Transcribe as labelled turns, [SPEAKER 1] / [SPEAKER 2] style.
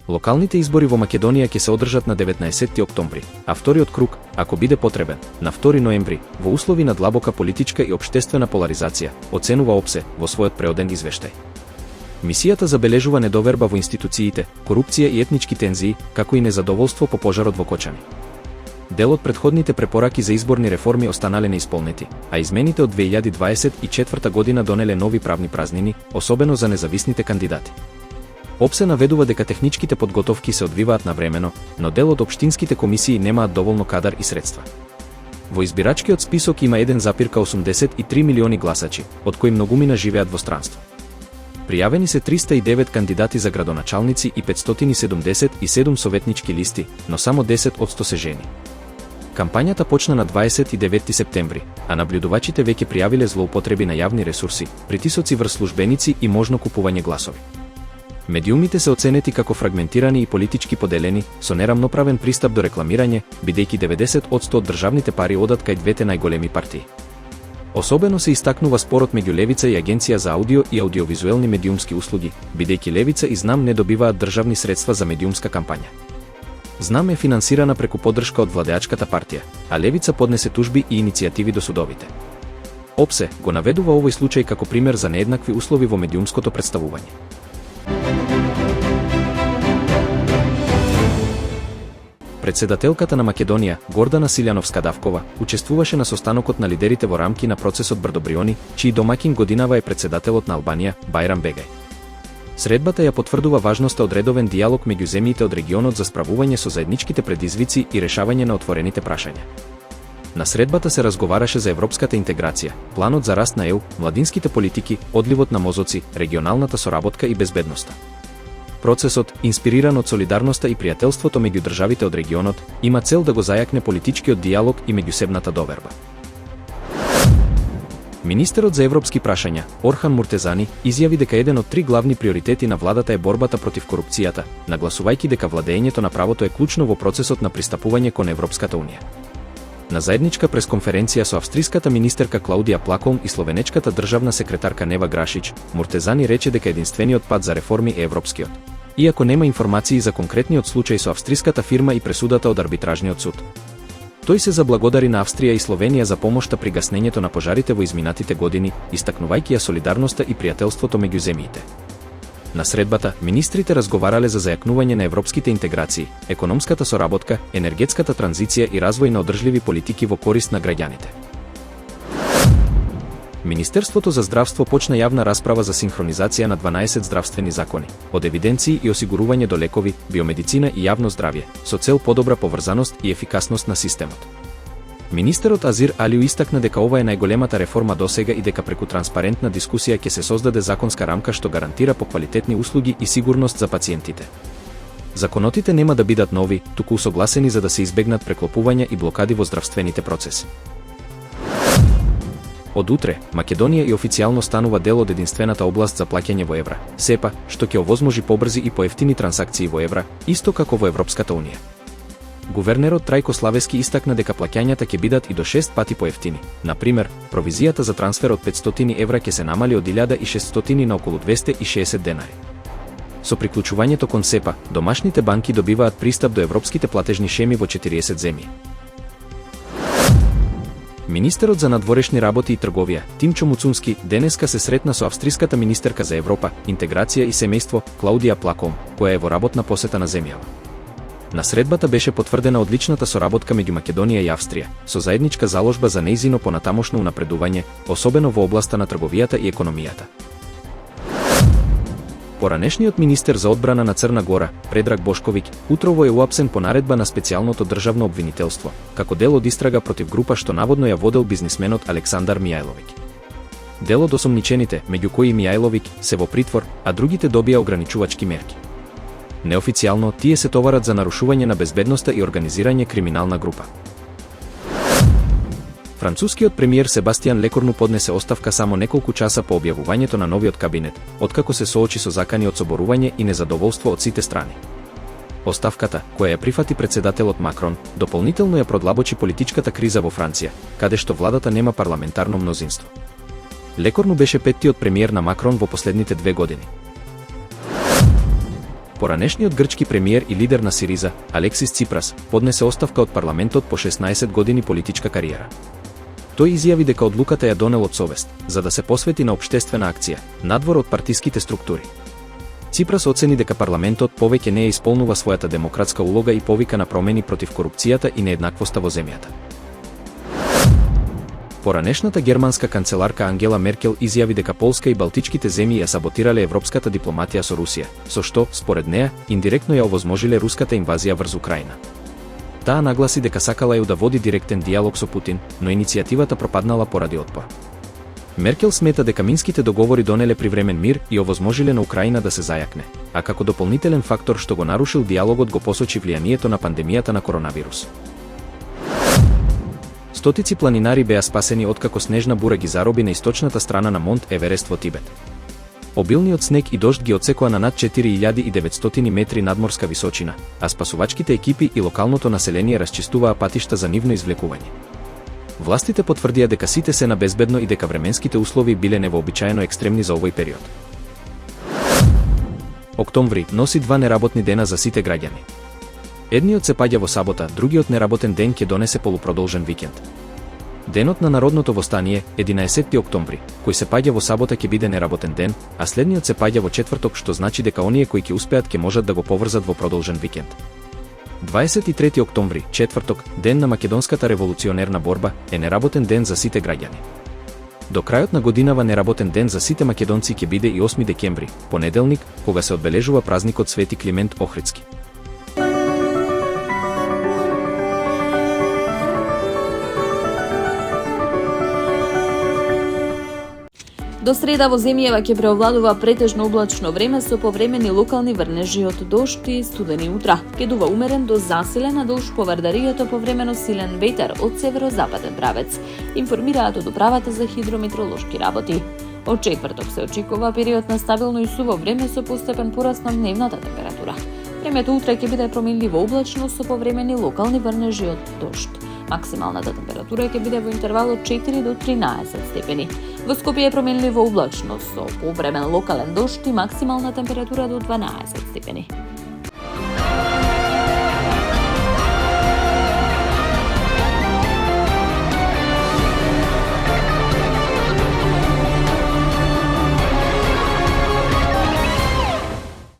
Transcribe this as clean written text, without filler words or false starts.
[SPEAKER 1] Локалните избори во Македонија ќе се одржат на 19 октомври, а вториот круг, ако биде потребен, на 2 ноември, во услови на длабока политичка и општествена поларизација, оценува ОПСЕ во својот преоден извештај. Мисијата забележува недоверба во институциите, корупција и етнички тензии, како и незадоволство по пожарот во Кочани. Дел од претходните препораки за изборни реформи останале неисполнети, а измените од 2024 година донеле нови правни празнини, особено за независните кандидати. ОПСЕ наведува дека техничките подготовки се одвиваат навремено, но дел од општинските комисии немаат доволно кадар и средства. Во избирачкиот список има 1,83 милиони гласачи, од кои многумина живеат во странство. Пријавени се 309 кандидати за градоначалници и 577 советнички листи, но само 10% се жени. Кампањата почна на 29 септември, а наблюдувачите веќе пријавиле злоупотреби на јавни ресурси, притисоци врз службеници и можно купување гласови. Медиумите се оценети како фрагментирани и политички поделени, со нерамноправен пристап до рекламирање, бидејќи 90% од државните пари одат кај двете најголеми партии. Особено се истакнува спорот меѓу Левица и Агенција за аудио и аудиовизуелни медиумски услуги, бидејќи Левица и Знам не добиваат државни средства за медиумска кампања. Знам е финансирана преку поддршка од владеачката партија, а Левица поднесе тужби и иницијативи до судовите. ОПСЕ го наведува овој случај како пример за нееднакви услови во медиумското представување. Председателката на Македонија, Гордана Силјановска-Давкова, учествуваше на состанокот на лидерите во рамки на процесот Брдобриони, чиј домаќин годинава е председателот на Албанија, Бајрам Бегај. Средбата ја потврдува важноста од редовен дијалог меѓу земјите од регионот за справување со заедничките предизвици и решавање на отворените прашања. На средбата се разговараше за европската интеграција, планот за раст на ЕУ, младинските политики, одливот на мозоци, регионалната соработка и безбедноста. Процесот, инспириран од солидарноста и пријателството меѓу државите од регионот, има цел да го зајакне политичкиот дијалог и меѓусебната доверба. Министерот за европски прашања, Орхан Муртезани, изјави дека еден од 3 главни приоритети на владата е борбата против корупцијата, нагласувајќи дека владеењето на правото е клучно во процесот на пристапување кон Европската унија. На заедничка пресконференција со австриската министерка Клаудија Плаколм и словенечката државна секретарка Нева Грашич, Муртезани рече дека единствениот пат за реформи е европскиот. Иако нема информации за конкретниот случај со австриската фирма и пресудата од арбитражниот суд. Тој се заблагодари на Австрија и Словенија за помошта при гаснењето на пожарите во изминатите години, истакнувајќи ја солидарноста и пријателството меѓу земјите. На средбата, министрите разговарале за зајакнување на европските интеграции, економската соработка, енергетската транзиција и развој на одржливи политики во корист на граѓаните. Министерството за здравство почна јавна расправа за синхронизација на 12 здравствени закони, од евиденции и осигурување до лекови, биомедицина и јавно здравје, со цел подобра поврзаност и ефикасност на системот. Министерот Азир Алиу истакна дека ова е најголемата реформа досега и дека преку транспарентна дискусија ќе се создаде законска рамка што гарантира поквалитетни услуги и сигурност за пациентите. Законотите нема да бидат нови, туку усогласени за да се избегнат преклопувања и блокади во здравствените процеси. Од утре, Македонија и официјално станува дел од единствената област за плаќање во евра, СЕПА, што ќе овозможи побрзи и поевтини трансакции во евра, исто како во Европската унија. Гувернерот Трајко Славески истакна дека плаќањата ќе бидат и до 6 пати поевтини. Например, провизијата за трансфер од 500 евра ќе се намали од 1600 на околу 260 денари. Со приклучувањето кон СЕПА, домашните банки добиваат пристап до европските платежни шеми во 40 земји. Министерот за надворешни работи и трговија, Тимчо Муцунски, денеска се сретна со австриската министерка за Европа, интеграција и семејство, Клаудија Плаколм, која е во работна посета на земјава. На средбата беше потврдена одличната соработка меѓу Македонија и Австрија, со заедничка заложба за нејзино понатамошно унапредување, особено во областа на трговијата и економијата. Поранешниот министер за одбрана на Црна Гора, Предраг Бошковиќ, утрово е уапсен по наредба на специјалното државно обвинителство, како дел од истрага против група што наводно ја водел бизнисменот Александар Мијајловиќ. Дел од осомничените, меѓу кои Мијајловиќ, се во притвор, а другите добија ограничувачки мерки. Неофицијално, тие се товарат за нарушување на безбедноста и организирање криминална група. Францускиот премиер Себастијан Лекорну поднесе оставка само неколку часа по објавувањето на новиот кабинет, откако се соочи со закани од соборување и незадоволство од сите страни. Оставката, која ја прифати председателот Макрон, дополнително ја продлабочи политичката криза во Франција, каде што владата нема парламентарно мнозинство. Лекорну беше петтиот премиер на Макрон во последните 2 години. Поранешниот грчки премиер и лидер на Сириза, Алексис Ципрас, поднесе оставка од парламентот по 16 години политичка кариера. Тој изјави дека одлуката ја донел од совест, за да се посвети на општествена акција, надвор од партиските структури. Ципрас оцени дека парламентот повеќе не ја исполнува својата демократска улога и повика на промени против корупцијата и нееднаквоста во земјата. Поранешната германска канцеларка Ангела Меркел изјави дека Полска и Балтичките земји ја саботирале европската дипломатија со Русија, со што, според неа, индиректно ја овозможиле руската инвазија врз Украина. Таа нагласи дека сакала ја да води директен диалог со Путин, но иницијативата пропаднала поради отпор. Меркел смета дека минските договори донеле привремен мир и овозможиле на Украина да се зајакне, а како дополнителен фактор што го нарушил диалогот го посочи влијанието на пандемијата на коронавирус. Стотици планинари беа спасени откако снежна бура ги зароби на источната страна на Монт Еверест во Тибет. Обилниот снег и дожд ги отсекоа на над 4900 метри надморска височина, а спасувачките екипи и локалното население расчистуваа патишта за нивно извлекување. Властите потврдија дека сите се на безбедно и дека временските услови биле невообичаено екстремни за овој период. Октомври носи 2 неработни дена за сите граѓани. Едниот се паѓа во сабота, другиот неработен ден ќе донесе полупродолжен викенд. Денот на Народното востание, 11 октомври, кој се паѓа во сабота ќе биде неработен ден, а следниот се паѓа во четврток, што значи дека оние кои ќе успеат ќе можат да го поврзат во продолжен викенд. 23 октомври, четврток, ден на македонската револуционерна борба, е неработен ден за сите граѓани. До крајот на годинава неработен ден за сите македонци ќе биде и 8 декември, понеделник, кога се одбележува празникот Свети Климент Охридски.
[SPEAKER 2] До среда во земјава ќе преовладува претежно облачно време со повремени локални врнежи од дожд и студени утра. Ќе дува умерен до засилен надолж по Вардаријето повремено силен ветер од северозападен правец, информираат од Управата за хидрометеоролошки работи. Од четврток се очекува период на стабилно и суво време со постепен пораст на дневната температура. Времето утре ќе биде променливо облачно со повремени локални врнежи од дожд. Максималната температура ќе биде во интервал од 4 до 13 степени. Во Скопје е променливо облачно со повремен локален дожд и максимална температура до 12 степени.